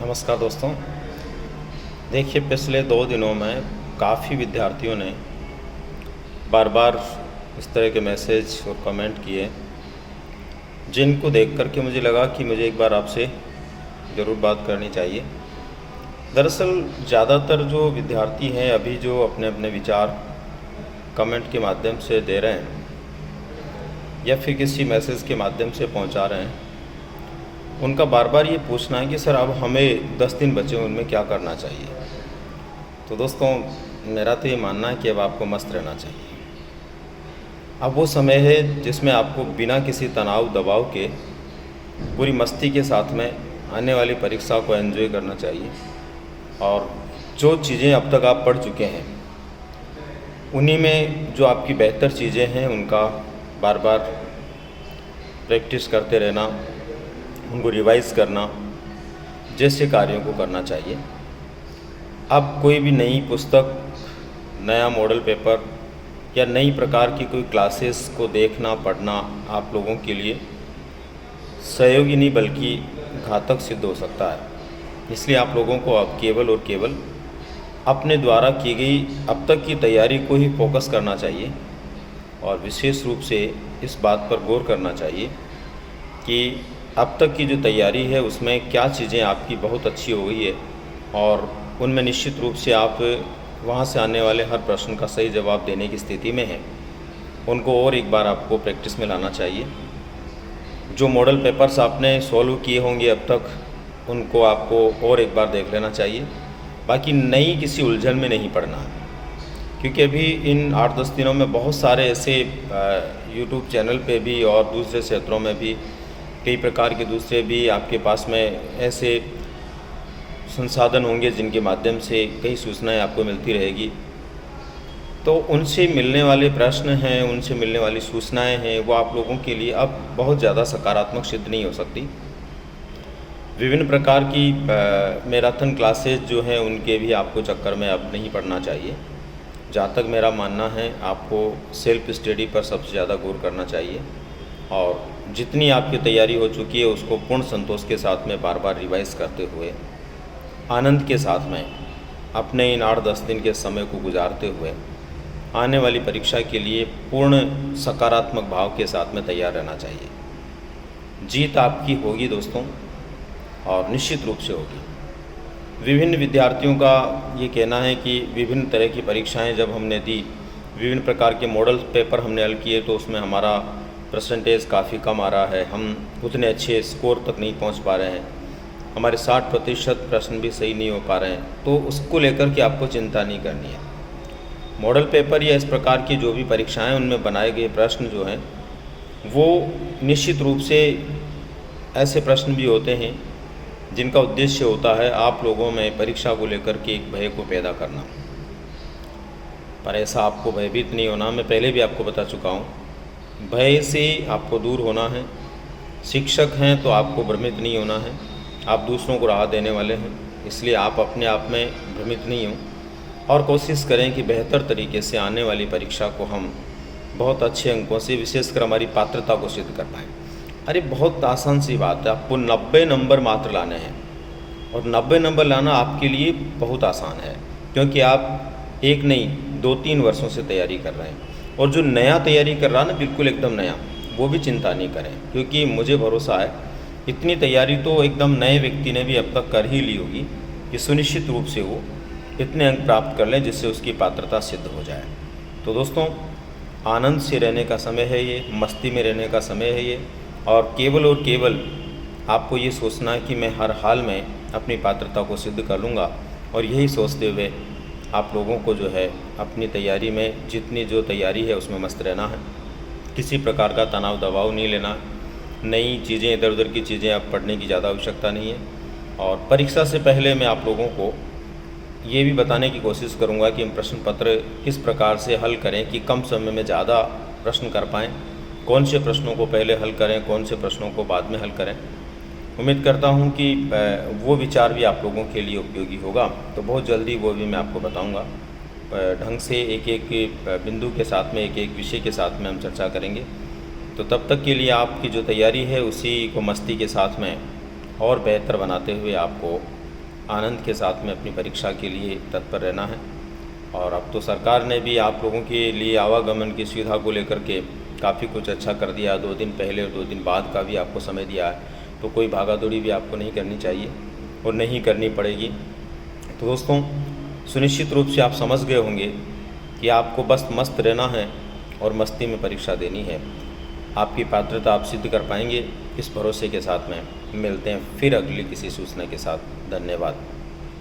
नमस्कार दोस्तों। देखिए, पिछले 2 दिनों में काफ़ी विद्यार्थियों ने बार बार इस तरह के मैसेज और कमेंट किए, जिनको देख कर के मुझे लगा कि मुझे एक बार आपसे ज़रूर बात करनी चाहिए। दरअसल ज़्यादातर जो विद्यार्थी हैं अभी जो अपने अपने विचार कमेंट के माध्यम से दे रहे हैं या फिर किसी मैसेज के माध्यम से पहुंचा रहे हैं, उनका बार बार ये पूछना है कि सर अब हमें 10 दिन बचे हैं, उनमें क्या करना चाहिए। तो दोस्तों, मेरा तो ये मानना है कि अब आपको मस्त रहना चाहिए। अब वो समय है जिसमें आपको बिना किसी तनाव दबाव के पूरी मस्ती के साथ में आने वाली परीक्षा को एंजॉय करना चाहिए। और जो चीज़ें अब तक आप पढ़ चुके हैं उन्हीं में जो आपकी बेहतर चीज़ें हैं उनका बार बार प्रैक्टिस करते रहना, उनको रिवाइज़ करना जैसे कार्यों को करना चाहिए। अब कोई भी नई पुस्तक, नया मॉडल पेपर या नई प्रकार की कोई क्लासेस को देखना पढ़ना आप लोगों के लिए सहयोगी नहीं बल्कि घातक सिद्ध हो सकता है। इसलिए आप लोगों को अब केवल और केवल अपने द्वारा की गई अब तक की तैयारी को ही फोकस करना चाहिए और विशेष रूप से इस बात पर गौर करना चाहिए कि अब तक की जो तैयारी है उसमें क्या चीज़ें आपकी बहुत अच्छी हो गई है और उनमें निश्चित रूप से आप वहाँ से आने वाले हर प्रश्न का सही जवाब देने की स्थिति में हैं। उनको और एक बार आपको प्रैक्टिस में लाना चाहिए। जो मॉडल पेपर्स आपने सॉल्व किए होंगे अब तक, उनको आपको और एक बार देख लेना चाहिए। बाकी नई किसी उलझन में नहीं पड़ना है, क्योंकि अभी इन 8-10 दिनों में बहुत सारे ऐसे यूट्यूब चैनल पे भी और दूसरे क्षेत्रों में भी कई प्रकार के दूसरे भी आपके पास में ऐसे संसाधन होंगे जिनके माध्यम से कई सूचनाएं आपको मिलती रहेगी। तो उनसे मिलने वाले प्रश्न हैं, उनसे मिलने वाली सूचनाएं हैं, वो आप लोगों के लिए अब बहुत ज़्यादा सकारात्मक सिद्ध नहीं हो सकती। विभिन्न प्रकार की मैराथन क्लासेस जो हैं उनके भी आपको चक्कर में अब नहीं पड़ना चाहिए। जहाँ तक मेरा मानना है, आपको सेल्फ स्टडी पर सबसे ज़्यादा गौर करना चाहिए और जितनी आपकी तैयारी हो चुकी है उसको पूर्ण संतोष के साथ में बार बार रिवाइज़ करते हुए आनंद के साथ में अपने इन 8-10 दिन के समय को गुजारते हुए आने वाली परीक्षा के लिए पूर्ण सकारात्मक भाव के साथ में तैयार रहना चाहिए। जीत आपकी होगी दोस्तों, और निश्चित रूप से होगी। विभिन्न विद्यार्थियों का ये कहना है कि विभिन्न तरह की परीक्षाएं जब हमने दी, विभिन्न प्रकार के मॉडल पेपर हमने हल किए तो उसमें हमारा परसेंटेज काफ़ी कम आ रहा है, हम उतने अच्छे स्कोर तक नहीं पहुंच पा रहे हैं, हमारे 60% प्रश्न भी सही नहीं हो पा रहे हैं। तो उसको लेकर के आपको चिंता नहीं करनी है। मॉडल पेपर या इस प्रकार की जो भी परीक्षाएं उनमें बनाए गए प्रश्न जो हैं वो निश्चित रूप से ऐसे प्रश्न भी होते हैं जिनका उद्देश्य होता है आप लोगों में परीक्षा को लेकर के एक भय को पैदा करना। पर ऐसा आपको भयभीत नहीं होना, मैं पहले भी आपको बता चुका हूँ। भय से आपको दूर होना है। शिक्षक हैं तो आपको भ्रमित नहीं होना है। आप दूसरों को राह देने वाले हैं, इसलिए आप अपने आप में भ्रमित नहीं हों और कोशिश करें कि बेहतर तरीके से आने वाली परीक्षा को हम बहुत अच्छे अंकों से, विशेषकर हमारी पात्रता को सिद्ध कर पाएँ। अरे बहुत आसान सी बात है, आपको 90 नंबर मात्र लाने हैं और 90 नंबर लाना आपके लिए बहुत आसान है, क्योंकि आप एक नहीं 2-3 वर्षों से तैयारी कर रहे हैं। और जो नया तैयारी कर रहा है ना, बिल्कुल एकदम नया, वो भी चिंता नहीं करें, क्योंकि मुझे भरोसा है इतनी तैयारी तो एकदम नए व्यक्ति ने भी अब तक कर ही ली होगी कि सुनिश्चित रूप से वो इतने अंक प्राप्त कर लें जिससे उसकी पात्रता सिद्ध हो जाए। तो दोस्तों, आनंद से रहने का समय है ये, मस्ती में रहने का समय है ये, और केवल आपको ये सोचना है कि मैं हर हाल में अपनी पात्रता को सिद्ध कर लूँगा। और यही सोचते हुए आप लोगों को जो है अपनी तैयारी में, जितनी जो तैयारी है उसमें मस्त रहना है। किसी प्रकार का तनाव दबाव नहीं लेना। नई चीज़ें, इधर उधर की चीज़ें आप पढ़ने की ज़्यादा आवश्यकता नहीं है। और परीक्षा से पहले मैं आप लोगों को ये भी बताने की कोशिश करूँगा कि हम प्रश्न पत्र किस प्रकार से हल करें कि कम समय में ज़्यादा प्रश्न कर पाएँ, कौन से प्रश्नों को पहले हल करें, कौन से प्रश्नों को बाद में हल करें। उम्मीद करता हूं कि वो विचार भी आप लोगों के लिए उपयोगी होगा। तो बहुत जल्दी वो भी मैं आपको बताऊंगा। ढंग से एक एक बिंदु के साथ में, एक एक विषय के साथ में हम चर्चा करेंगे। तो तब तक के लिए आपकी जो तैयारी है उसी को मस्ती के साथ में और बेहतर बनाते हुए आपको आनंद के साथ में अपनी परीक्षा के लिए तत्पर रहना है। और अब तो सरकार ने भी आप लोगों के लिए आवागमन की सुविधा को लेकर के काफ़ी कुछ अच्छा कर दिया। 2 दिन पहले और 2 दिन बाद का भी आपको समय दिया है, तो कोई भागा दौड़ी भी आपको नहीं करनी चाहिए और नहीं करनी पड़ेगी। तो दोस्तों, सुनिश्चित रूप से आप समझ गए होंगे कि आपको बस मस्त रहना है और मस्ती में परीक्षा देनी है। आपकी पात्रता आप सिद्ध कर पाएंगे, इस भरोसे के साथ में मिलते हैं फिर अगली किसी सूचना के साथ। धन्यवाद।